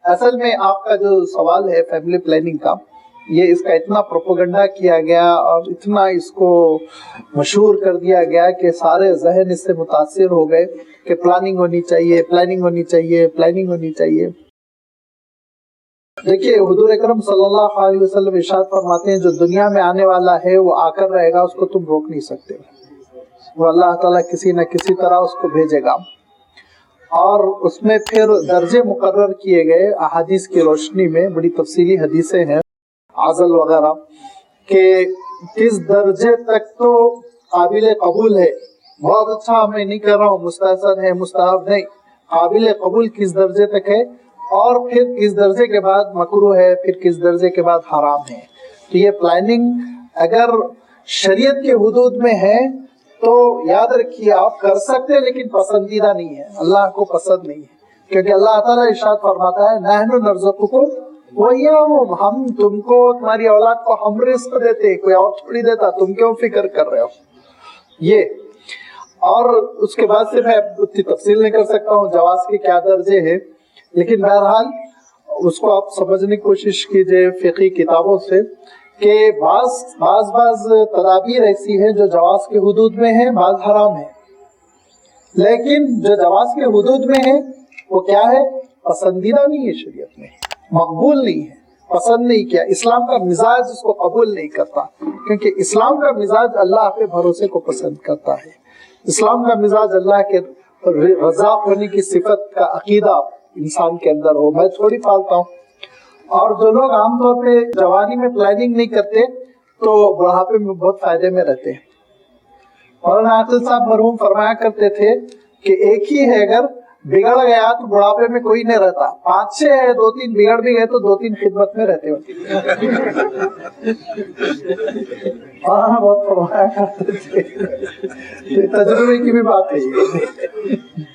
اصل میں آپ کا جو سوال ہے فیملی پلاننگ کا، یہ اس کا اتنا پروپیگنڈا کیا گیا اور اتنا اس کو مشہور کر دیا گیا کہ سارے ذہن اس سے متاثر ہو گئے کہ پلاننگ ہونی چاہیے، پلاننگ ہونی چاہیے، پلاننگ ہونی چاہیے۔ دیکھیے حضور اکرم صلی اللہ علیہ وسلم ارشاد فرماتے ہیں جو دنیا میں آنے والا ہے وہ آ کر رہے گا، اس کو تم روک نہیں سکتے، وہ اللہ تعالیٰ کسی نہ کسی طرح اس کو بھیجے گا۔ اور اس میں پھر درجے مقرر کیے گئے احادیث کی روشنی میں، بڑی تفصیلی حدیثیں ہیں عزل وغیرہ، کہ کس درجے تک تو قابل قبول ہے، بہت اچھا میں نہیں کر رہا ہوں، مستحسن ہے، مستحب نہیں، قابل قبول کس درجے تک ہے، اور پھر کس درجے کے بعد مکروہ ہے، پھر کس درجے کے بعد حرام ہے۔ تو یہ پلاننگ اگر شریعت کے حدود میں ہے تو یاد رکھیے آپ کر سکتے، لیکن پسندیدہ نہیں ہے، اللہ کو پسند نہیں ہے، کیونکہ اللہ تعالیٰ ارشاد فرماتا ہے نحن نرزقکم وإیاہم، ہم تم کو، تمہاری اولاد کو ہم رزق دیتے، کوئی اور تھوڑی دیتا، تم کیوں فکر کر رہے ہو یہ۔ اور اس کے بعد سے میں اتنی تفصیل نہیں کر سکتا ہوں جواز کے کیا درجے ہیں، لیکن بہرحال اس کو آپ سمجھنے کی کوشش کیجئے فقہی کتابوں سے کہ بعض تدابیر ایسی ہیں جو جواز کے حدود میں ہیں، بعض حرام ہیں، لیکن جو جواز کے حدود میں ہے وہ کیا ہے؟ پسندیدہ نہیں ہے، شریعت میں مقبول نہیں ہے، پسند نہیں کیا، اسلام کا مزاج اس کو قبول نہیں کرتا، کیونکہ اسلام کا مزاج اللہ کے بھروسے کو پسند کرتا ہے، اسلام کا مزاج اللہ کے رضا ہونے کی صفت کا عقیدہ انسان کے اندر ہو۔ میں تھوڑی پالتا ہوں، اور جو لوگ عام طور پہ جوانی میں پلاننگ نہیں کرتے تو بڑھاپے میں بہت فائدے میں رہتے ہیں۔ مولانا عاقل صاحب مرحوم فرمایا کرتے تھے کہ ایک ہی ہے اگر بگڑ گیا تو بڑھاپے میں کوئی نہیں رہتا، 5-6 ہے، 2-3 بگڑ بھی گئے تو 2-3 خدمت میں رہتے ہوتے۔ ہاں بہت فرمایا کرتے تھے، تجربے کی بھی بات ہے یہ۔